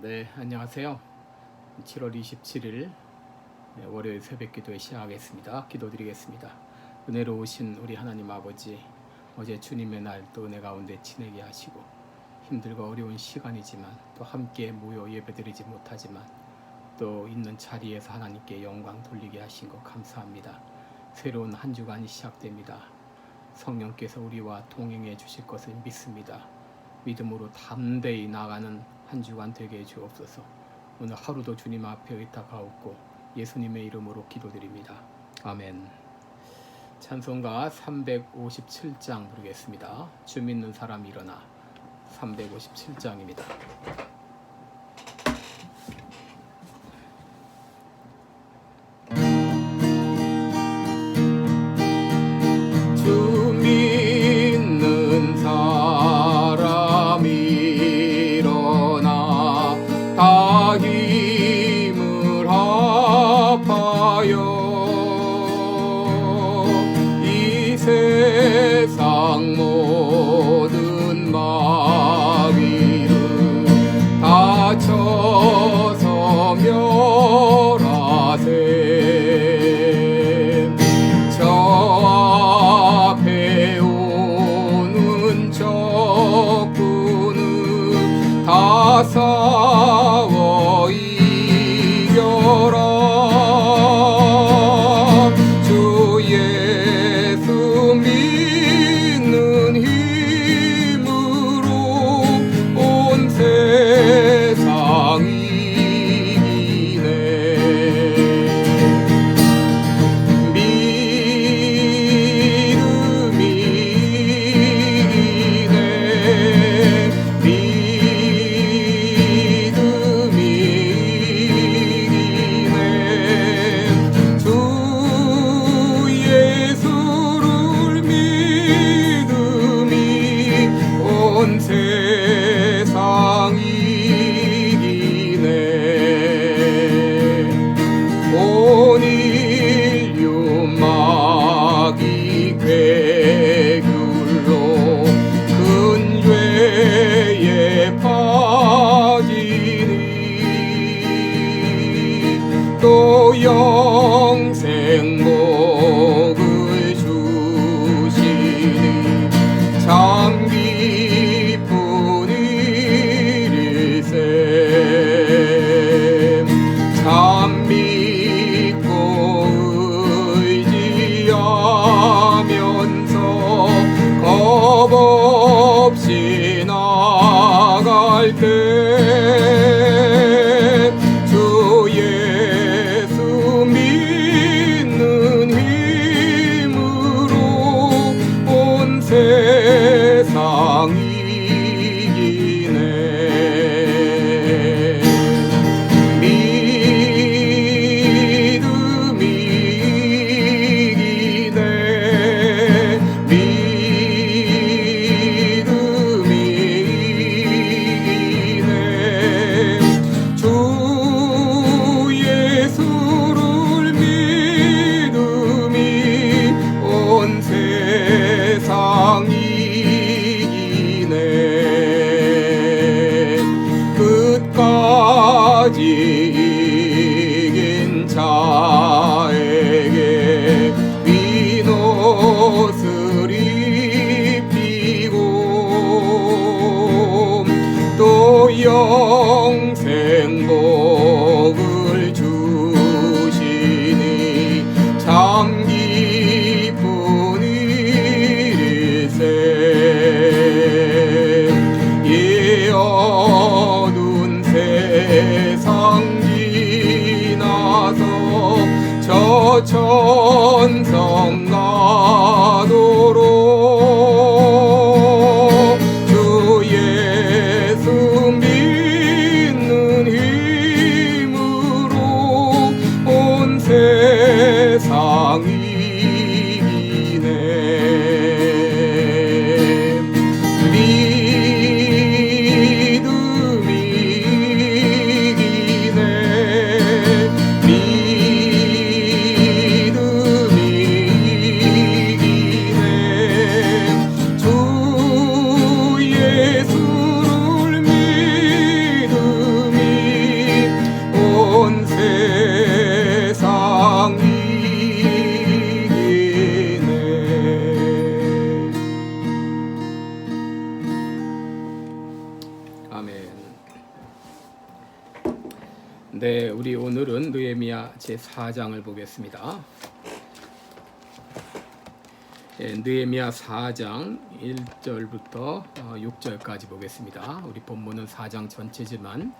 네, 안녕하세요. 7월 27일 월요일 새벽기도에 시작하겠습니다. 기도드리겠습니다. 은혜로우신 우리 하나님 아버지, 어제 주님의 날 또 은혜 가운데 지내게 하시고 힘들고 어려운 시간이지만 또 함께 모여 예배드리지 못하지만 또 있는 자리에서 하나님께 영광 돌리게 하신 것 감사합니다. 새로운 한 주간이 시작됩니다. 성령께서 우리와 동행해 주실 것을 믿습니다. 믿음으로 담대히 나가는 한 주간 되게 해 주옵소서. 오늘 하루도 주님 앞에 의탁하옵고 예수님의 이름으로 기도드립니다. 아멘. 찬송가 357장 부르겠습니다. 주 믿는 사람 일어나. 357장입니다. 주 믿는 사람 일어나 다 힘을 합하여 이 세상 모든 마귀를 다쳐서 멸하세. 저 앞에 오는 적군을 다 싸워 이겨라. 주 예수 믿는 힘으로 온 세상 이기네. 믿음이 이기네. 믿음이 이기네. 주 예수를 믿음이 온 세상 이기네. 온 인류 마귀 괴귤로 큰 죄에 빠지니 또 영생 복을 주시니 참 기쁜 일일세. 참 믿고 의지하면서 겁 없이 나갈 때 주 예수 믿는 힘으로 온 세상 이기네. 믿음이 이기네. 믿음이 이기네. 주 예수를 믿음이 온 세상 이기네. 끝까지 이긴 자에게 윗옷을 입히고 또 영생 복을 주시니 참 기쁜 일일세. 예 어두운 세상 지나서 저 천성 가도록 주 예수 믿는 네, 우리 오늘은 느헤미야 제4장을 보겠습니다. 느헤미야 4장 1절부터 6절까지 보겠습니다. 우리 본문은 4장 전체지만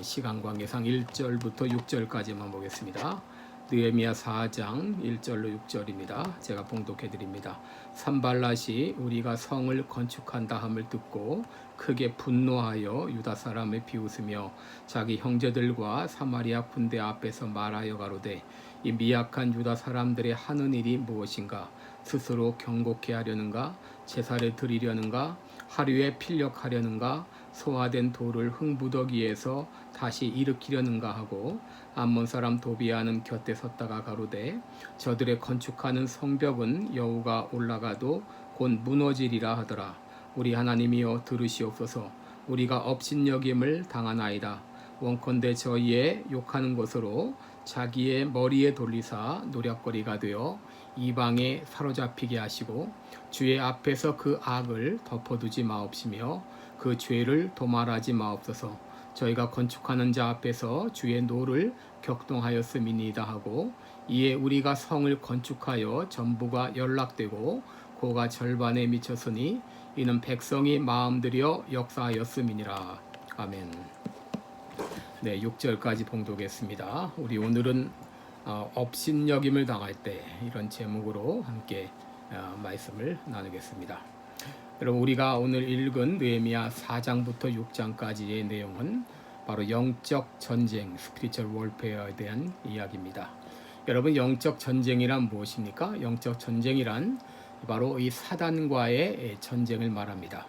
시간 관계상 1절부터 6절까지만 보겠습니다. 느헤미야 4장 1절로 6절입니다. 제가 봉독해 드립니다. 산발랏이 우리가 성을 건축한다 함을 듣고 크게 분노하여 유다 사람을 비웃으며 자기 형제들과 사마리아 군대 앞에서 말하여 가로되 이 미약한 유다 사람들의 하는 일이 무엇인가? 스스로 경고케 하려는가? 제사를 드리려는가? 하류에 필력하려는가? 소화된 돌을 흙무더기에서 다시 일으키려는가 하고 암몬 사람 도비아는 곁에 섰다가 가로되 저들의 건축하는 성벽은 여호가 올라가도 곧 무너지리라 하더라. 우리 하나님이여 들으시옵소서. 우리가 업신여김을 당하나이다. 원컨대 저희의 욕하는 것으로 자기의 머리에 돌리사 노략거리가 되어 이방에 사로잡히게 하시고 주의 앞에서 그 악을 덮어두지 마옵시며 그 죄를 도말하지 마옵소서. 저희가 건축하는 자 앞에서 주의 노를 격동하였음이니이다 하고 이에 우리가 성을 건축하여 전부가 연락되고 고가 절반에 미쳤으니 이는 백성이 마음들여 역사하였음이니라. 아멘. 네, 6절까지 봉독했습니다. 우리 오늘은 업신여김을 당할 때 이런 제목으로 함께 말씀을 나누겠습니다. 여러분, 우리가 오늘 읽은 느헤미야 4장부터 6장까지의 내용은 바로 영적 전쟁, 스피리추얼 월페어에 대한 이야기입니다. 여러분, 영적 전쟁이란 무엇입니까? 영적 전쟁이란 바로 이 사단과의 전쟁을 말합니다.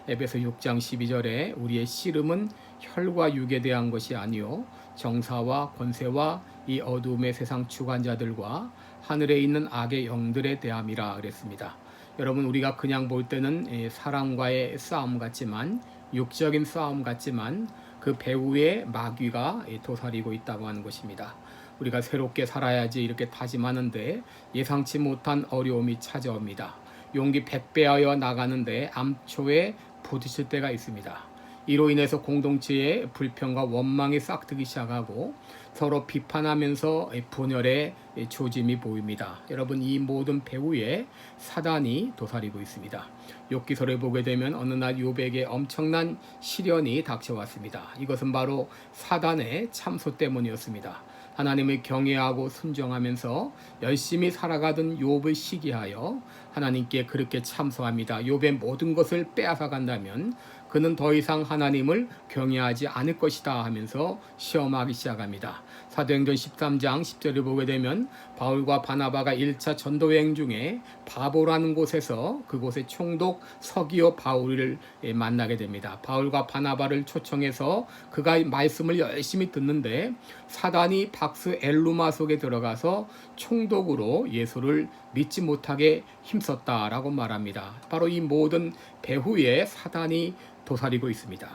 에베소 6장 12절에 우리의 씨름은 혈과 육에 대한 것이 아니요 정사와 권세와 이 어두움의 세상 주관자들과 하늘에 있는 악의 영들에 대함이라 그랬습니다. 여러분, 우리가 그냥 볼 때는 사람과의 싸움 같지만, 육적인 싸움 같지만 그 배후에 마귀가 도사리고 있다고 하는 것입니다. 우리가 새롭게 살아야지 이렇게 다짐하는데 예상치 못한 어려움이 찾아옵니다. 용기 100배하여 나가는데 암초에 부딪힐 때가 있습니다. 이로 인해서 공동체의 불평과 원망이 싹트기 시작하고 서로 비판하면서 분열의 조짐이 보입니다. 여러분, 이 모든 배후에 사단이 도사리고 있습니다. 욥기서를 보게 되면 어느 날 욥에게 엄청난 시련이 닥쳐왔습니다. 이것은 바로 사단의 참소 때문이었습니다. 하나님을 경외하고 순종하면서 열심히 살아가던 욥을 시기하여 하나님께 그렇게 참소합니다. 욥의 모든 것을 빼앗아 간다면 그는 더 이상 하나님을 경외하지 않을 것이다 하면서 시험하기 시작합니다. 사도행전 13장 10절을 보게 되면 바울과 바나바가 1차 전도여행 중에 바보라는 곳에서 그곳의 총독 서기오 바울을 만나게 됩니다. 바울과 바나바를 초청해서 그가 말씀을 열심히 듣는데 사단이 박스 엘루마 속에 들어가서 총독으로 예수를 믿지 못하게 힘썼다라고 말합니다. 바로 이 모든 배후에 사단이 도사리고 있습니다.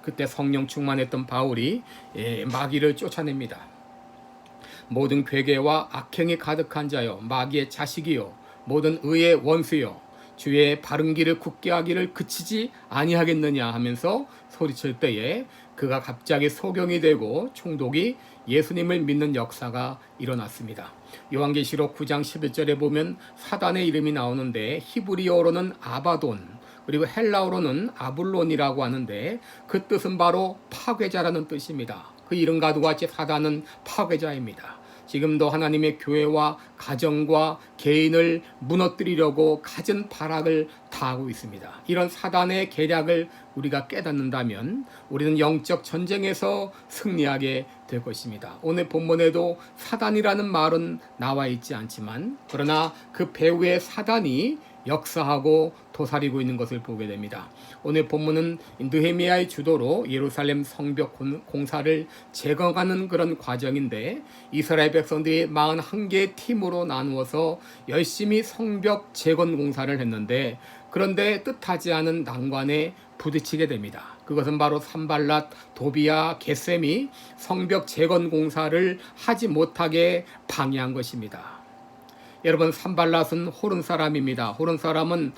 그때 성령 충만했던 바울이 마귀를 쫓아냅니다. 모든 괴계와 악행이 가득한 자여, 마귀의 자식이요, 모든 의의 원수요, 주의 바른 길을 굳게 하기를 그치지 아니하겠느냐 하면서 소리칠 때에 그가 갑자기 소경이 되고 총독이 예수님을 믿는 역사가 일어났습니다. 요한계시록 9장 11절에 보면 사단의 이름이 나오는데 히브리어로는 아바돈, 그리고 헬라어로는 아블론이라고 하는데 그 뜻은 바로 파괴자라는 뜻입니다. 그 이름과 같이 사단은 파괴자입니다. 지금도 하나님의 교회와 가정과 개인을 무너뜨리려고 갖은 발악을 다하고 있습니다. 이런 사단의 계략을 우리가 깨닫는다면 우리는 영적 전쟁에서 승리하게 될 것입니다. 오늘 본문에도 사단이라는 말은 나와 있지 않지만 그러나 그 배후에 사단이 역사하고 도사리고 있는 것을 보게 됩니다. 오늘 본문은 느헤미야의 주도로 예루살렘 성벽 공사를 재건하는 그런 과정인데 이스라엘 백성들이 41개의 팀으로 나누어서 열심히 성벽 재건 공사를 했는데 그런데 뜻하지 않은 난관에 부딪히게 됩니다. 그것은 바로 산발랏, 도비아, 겟셈이 성벽 재건 공사를 하지 못하게 방해한 것입니다. 여러분, 산발랏은 호른 사람입니다. 호론은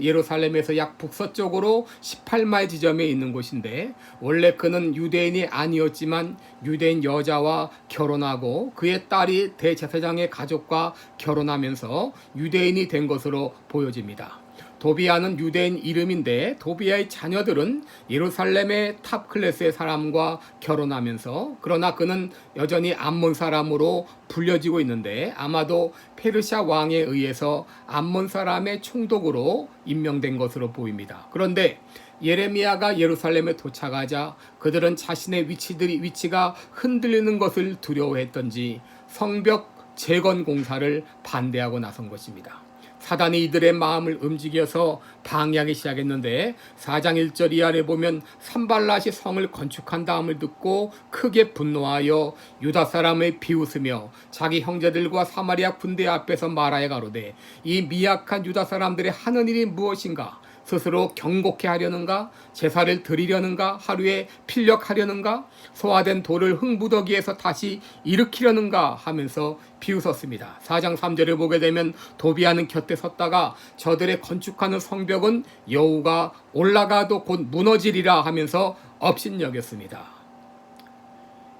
예루살렘에서 약 북서쪽으로 18마일 지점에 있는 곳인데, 원래 그는 유대인이 아니었지만 유대인 여자와 결혼하고 그의 딸이 대제사장의 가족과 결혼하면서 유대인이 된 것으로 보여집니다. 도비아는 유대인 이름인데, 도비아의 자녀들은 예루살렘의 탑 클래스의 사람과 결혼하면서, 그러나 그는 여전히 암몬 사람으로 불려지고 있는데, 아마도 페르시아 왕에 의해서 암몬 사람의 총독으로 임명된 것으로 보입니다. 그런데 예레미야가 예루살렘에 도착하자 그들은 자신의 위치가 흔들리는 것을 두려워했던지 성벽 재건 공사를 반대하고 나선 것입니다. 사단이 이들의 마음을 움직여서 방해하기 시작했는데, 4장 1절 이하를 보면 산발랏이 성을 건축한 다음을 듣고 크게 분노하여 유다 사람을 비웃으며 자기 형제들과 사마리아 군대 앞에서 말하여 가로되, 이 미약한 유다 사람들의 하는 일이 무엇인가? 스스로 경곡해 하려는가? 제사를 드리려는가? 하루에 필력하려는가? 소화된 돌을 흙무더기에서 다시 일으키려는가? 하면서 비웃었습니다. 4장 3절을 보게 되면 도비아는 곁에 섰다가 저들의 건축하는 성벽은 여호가 올라가도 곧 무너지리라 하면서 업신여겼습니다.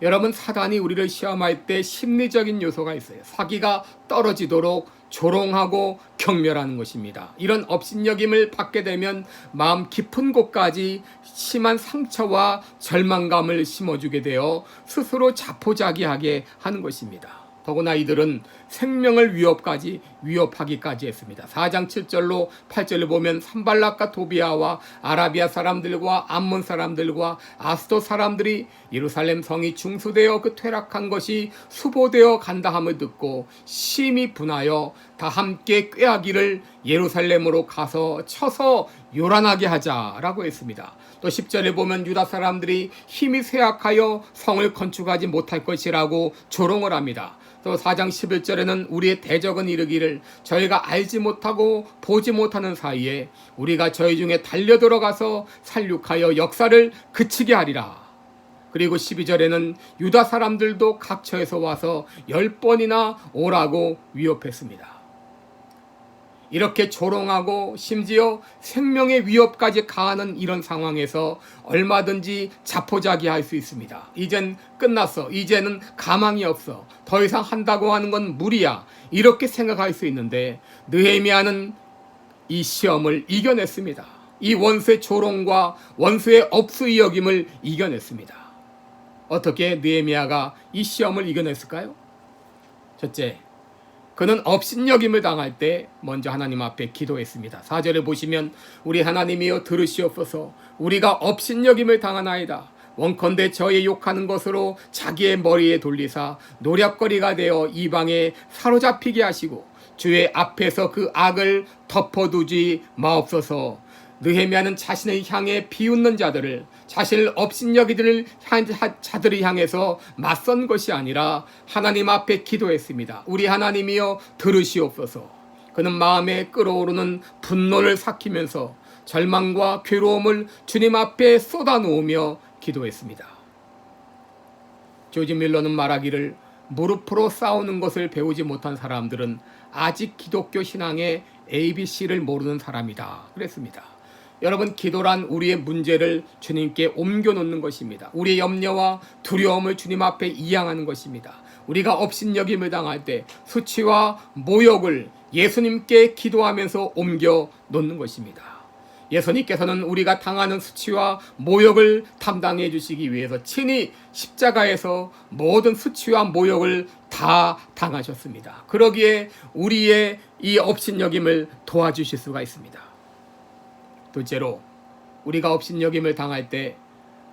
여러분, 사단이 우리를 시험할 때 심리적인 요소가 있어요. 사기가 떨어지도록 조롱하고 경멸하는 것입니다. 이런 업신여김을 받게 되면 마음 깊은 곳까지 심한 상처와 절망감을 심어주게 되어 스스로 자포자기하게 하는 것입니다. 더구나 이들은 생명을 위협하기까지 했습니다. 4장 7절로 8절을 보면 산발랏과 도비아와 아라비아 사람들과 암몬 사람들과 아스도 사람들이 예루살렘 성이 중수되어 그 퇴락한 것이 수보되어 간다 함을 듣고 심히 분하여 다 함께 꾀하기를 예루살렘으로 가서 쳐서 요란하게 하자라고 했습니다. 또 10절에 보면 유다 사람들이 힘이 쇠약하여 성을 건축하지 못할 것이라고 조롱을 합니다. 또 4장 11절에는 우리의 대적은 이르기를 저희가 알지 못하고 보지 못하는 사이에 우리가 저희 중에 달려 들어가서 살육하여 역사를 그치게 하리라. 그리고 12절에는 유다 사람들도 각처에서 와서 10번이나 오라고 위협했습니다. 이렇게 조롱하고 심지어 생명의 위협까지 가하는 이런 상황에서 얼마든지 자포자기할 수 있습니다. 이젠 끝났어. 이제는 가망이 없어. 더 이상 한다고 하는 건 무리야. 이렇게 생각할 수 있는데, 느헤미야는 이 시험을 이겨냈습니다. 이 원수의 조롱과 원수의 업수의 여김을 이겨냈습니다. 어떻게 느헤미야가 이 시험을 이겨냈을까요? 첫째, 그는 업신여김을 당할 때 먼저 하나님 앞에 기도했습니다. 4절에 보시면 우리 하나님이여 들으시옵소서, 우리가 업신여김을 당하나이다. 원컨대 저의 욕하는 것으로 자기의 머리에 돌리사 노략거리가 되어 이방에 사로잡히게 하시고 주의 앞에서 그 악을 덮어두지 마옵소서. 느헤미야는 자신을 향해 비웃는 자들을, 자신을 업신여기들을 자들을 향해서 맞선 것이 아니라 하나님 앞에 기도했습니다. 우리 하나님이여 들으시옵소서. 그는 마음에 끓어오르는 분노를 삭히면서 절망과 괴로움을 주님 앞에 쏟아놓으며 기도했습니다. 조지 밀러는 말하기를 무릎으로 싸우는 것을 배우지 못한 사람들은 아직 기독교 신앙의 ABC를 모르는 사람이다 그랬습니다. 여러분, 기도란 우리의 문제를 주님께 옮겨놓는 것입니다. 우리의 염려와 두려움을 주님 앞에 이양하는 것입니다. 우리가 업신여김을 당할 때 수치와 모욕을 예수님께 기도하면서 옮겨놓는 것입니다. 예수님께서는 우리가 당하는 수치와 모욕을 담당해 주시기 위해서 친히 십자가에서 모든 수치와 모욕을 다 당하셨습니다. 그러기에 우리의 이 업신여김을 도와주실 수가 있습니다. 둘째로, 우리가 업신여김을 당할 때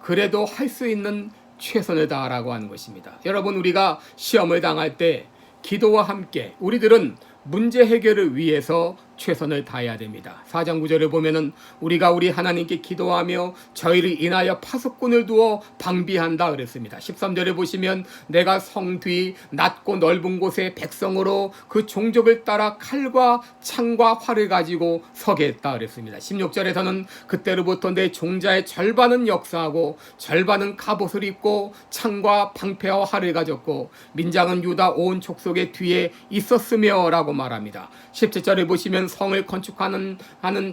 그래도 할 수 있는 최선을 다하라고 하는 것입니다. 여러분, 우리가 시험을 당할 때 기도와 함께 우리들은 문제 해결을 위해서 최선을 다해야 됩니다. 4장 9절에 보면은 우리가 우리 하나님께 기도하며 저희를 인하여 파수꾼을 두어 방비한다 그랬습니다. 13절에 보시면 내가 성 뒤 낮고 넓은 곳에 백성으로 그 종족을 따라 칼과 창과 활을 가지고 서게 했다 그랬습니다. 16절에서는 그때로부터 내 종자의 절반은 역사하고 절반은 갑옷을 입고 창과 방패와 활을 가졌고 민장은 유다 온 족속의 뒤에 있었으며 라고 말합니다. 17절에 보시면 성을 건축하는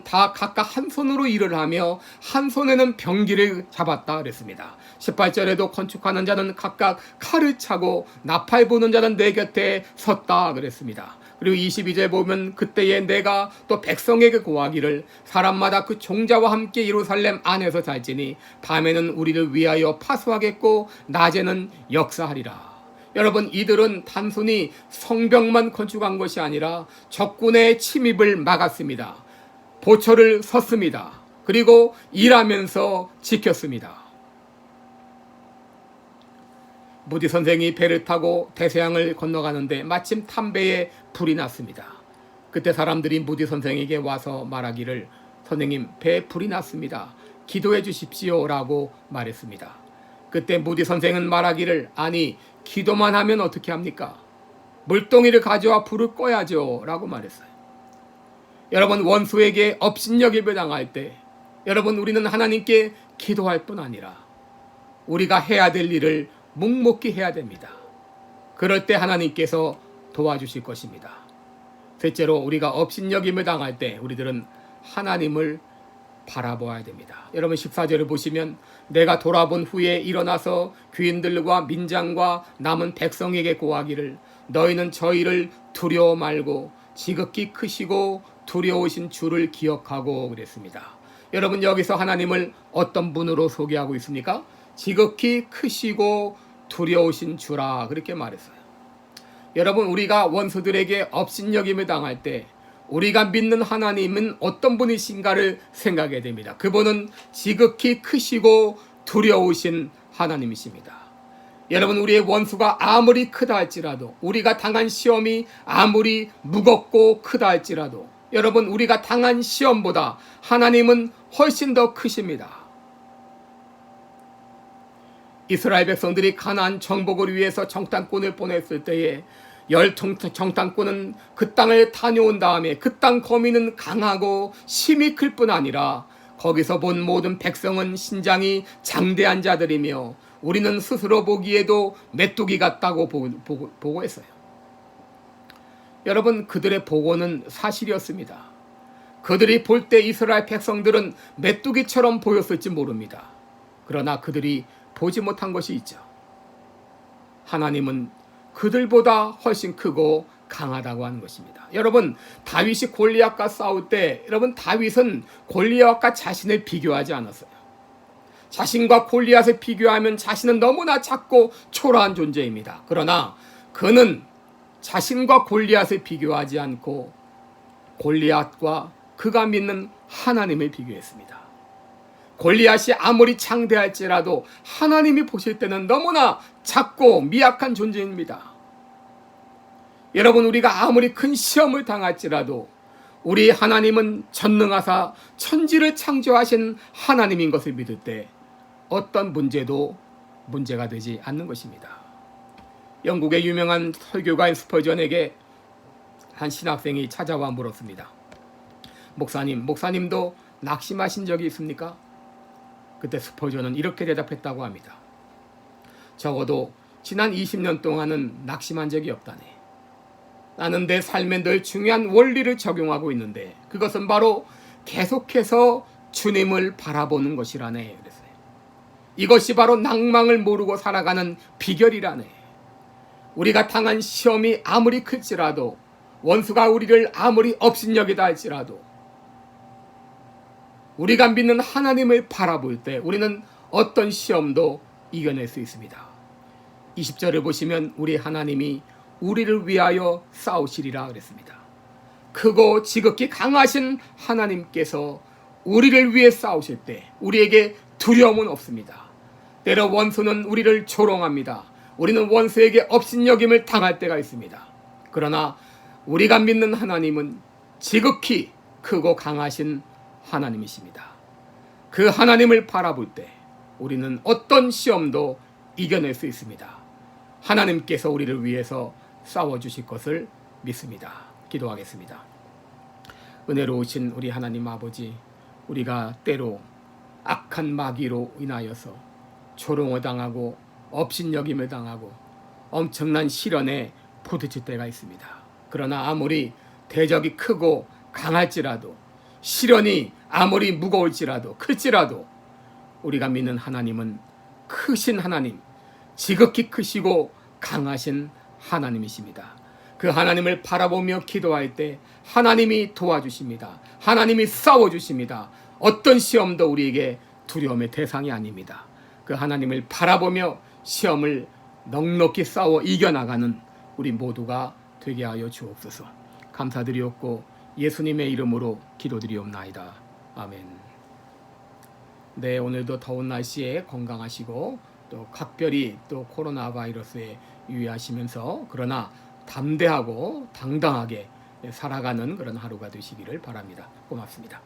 다 각각 한 손으로 일을 하며 한 손에는 병기를 잡았다 그랬습니다. 18절에도 건축하는 자는 각각 칼을 차고 나팔 부는 자는 내 곁에 섰다 그랬습니다. 그리고 22절에 보면 그때에 내가 또 백성에게 고하기를 사람마다 그 종자와 함께 예루살렘 안에서 살지니 밤에는 우리를 위하여 파수하겠고 낮에는 역사하리라. 여러분, 이들은 단순히 성벽만 건축한 것이 아니라 적군의 침입을 막았습니다. 보초를 섰습니다. 그리고 일하면서 지켰습니다. 무디 선생이 배를 타고 대서양을 건너가는데 마침 탐배에 불이 났습니다. 그때 사람들이 무디 선생에게 와서 말하기를 선생님, 배에 불이 났습니다. 기도해 주십시오 라고 말했습니다. 그때 무디 선생은 말하기를 아니 기도만 하면 어떻게 합니까? 물동이를 가져와 불을 꺼야죠 라고 말했어요. 여러분, 원수에게 업신여김을 당할 때 여러분, 우리는 하나님께 기도할 뿐 아니라 우리가 해야 될 일을 묵묵히 해야 됩니다. 그럴 때 하나님께서 도와주실 것입니다. 셋째로, 우리가 업신여김을 당할 때 우리들은 하나님을 바라보아야 됩니다. 여러분, 14절을 보시면 내가 돌아본 후에 일어나서 귀인들과 민장과 남은 백성에게 고하기를 너희는 저희를 두려워 말고 지극히 크시고 두려우신 주를 기억하고 그랬습니다. 여러분, 여기서 하나님을 어떤 분으로 소개하고 있습니까? 지극히 크시고 두려우신 주라 그렇게 말했어요. 여러분, 우리가 원수들에게 업신여김을 당할 때 우리가 믿는 하나님은 어떤 분이신가를 생각해야 됩니다. 그분은 지극히 크시고 두려우신 하나님이십니다. 여러분, 우리의 원수가 아무리 크다 할지라도, 우리가 당한 시험이 아무리 무겁고 크다 할지라도, 여러분, 우리가 당한 시험보다 하나님은 훨씬 더 크십니다. 이스라엘 백성들이 가나안 정복을 위해서 정탐꾼을 보냈을 때에 정탐꾼은 그 땅을 다녀온 다음에 그 땅 거민은 강하고 힘이 클 뿐 아니라 거기서 본 모든 백성은 신장이 장대한 자들이며 우리는 스스로 보기에도 메뚜기 같다고 보고했어요. 여러분, 그들의 보고는 사실이었습니다. 그들이 볼 때 이스라엘 백성들은 메뚜기처럼 보였을지 모릅니다. 그러나 그들이 보지 못한 것이 있죠. 하나님은 그들보다 훨씬 크고 강하다고 하는 것입니다. 여러분, 다윗이 골리앗과 싸울 때 여러분, 다윗은 골리앗과 자신을 비교하지 않았어요. 자신과 골리앗을 비교하면 자신은 너무나 작고 초라한 존재입니다. 그러나 그는 자신과 골리앗을 비교하지 않고 골리앗과 그가 믿는 하나님을 비교했습니다. 골리앗이 아무리 장대할지라도 하나님이 보실 때는 너무나 작고 미약한 존재입니다. 여러분, 우리가 아무리 큰 시험을 당할지라도 우리 하나님은 전능하사 천지를 창조하신 하나님인 것을 믿을 때 어떤 문제도 문제가 되지 않는 것입니다. 영국의 유명한 설교가인 스퍼전에게 한 신학생이 찾아와 물었습니다. 목사님도 낙심하신 적이 있습니까? 그때 스퍼전은 이렇게 대답했다고 합니다. 적어도 지난 20년 동안은 낙심한 적이 없다네. 나는 내 삶에 늘 중요한 원리를 적용하고 있는데 그것은 바로 계속해서 주님을 바라보는 것이라네. 그랬어요. 이것이 바로 낭망을 모르고 살아가는 비결이라네. 우리가 당한 시험이 아무리 클지라도, 원수가 우리를 아무리 업신여기다 할지라도 우리가 믿는 하나님을 바라볼 때 우리는 어떤 시험도 이겨낼 수 있습니다. 20절을 보시면 우리 하나님이 우리를 위하여 싸우시리라 그랬습니다. 크고 지극히 강하신 하나님께서 우리를 위해 싸우실 때 우리에게 두려움은 없습니다. 때로 원수는 우리를 조롱합니다. 우리는 원수에게 업신여김을 당할 때가 있습니다. 그러나 우리가 믿는 하나님은 지극히 크고 강하신 하나님이십니다. 그 하나님을 바라볼 때 우리는 어떤 시험도 이겨낼 수 있습니다. 하나님께서 우리를 위해서 싸워주실 것을 믿습니다. 기도하겠습니다. 은혜로우신 우리 하나님 아버지, 우리가 때로 악한 마귀로 인하여서 조롱을 당하고 업신여김을 당하고 엄청난 시련에 부딪힐 때가 있습니다. 그러나 아무리 대적이 크고 강할지라도, 시련이 아무리 무거울지라도, 클지라도 우리가 믿는 하나님은 크신 하나님, 지극히 크시고 강하신 하나님이십니다. 그 하나님을 바라보며 기도할 때 하나님이 도와주십니다. 하나님이 싸워주십니다. 어떤 시험도 우리에게 두려움의 대상이 아닙니다. 그 하나님을 바라보며 시험을 넉넉히 싸워 이겨나가는 우리 모두가 되게 하여 주옵소서. 감사드리옵고 예수님의 이름으로 기도드리옵나이다. 아멘. 네, 오늘도 더운 날씨에 건강하시고 또 각별히 또 코로나 바이러스에 유의하시면서 그러나 담대하고 당당하게 살아가는 그런 하루가 되시기를 바랍니다. 고맙습니다.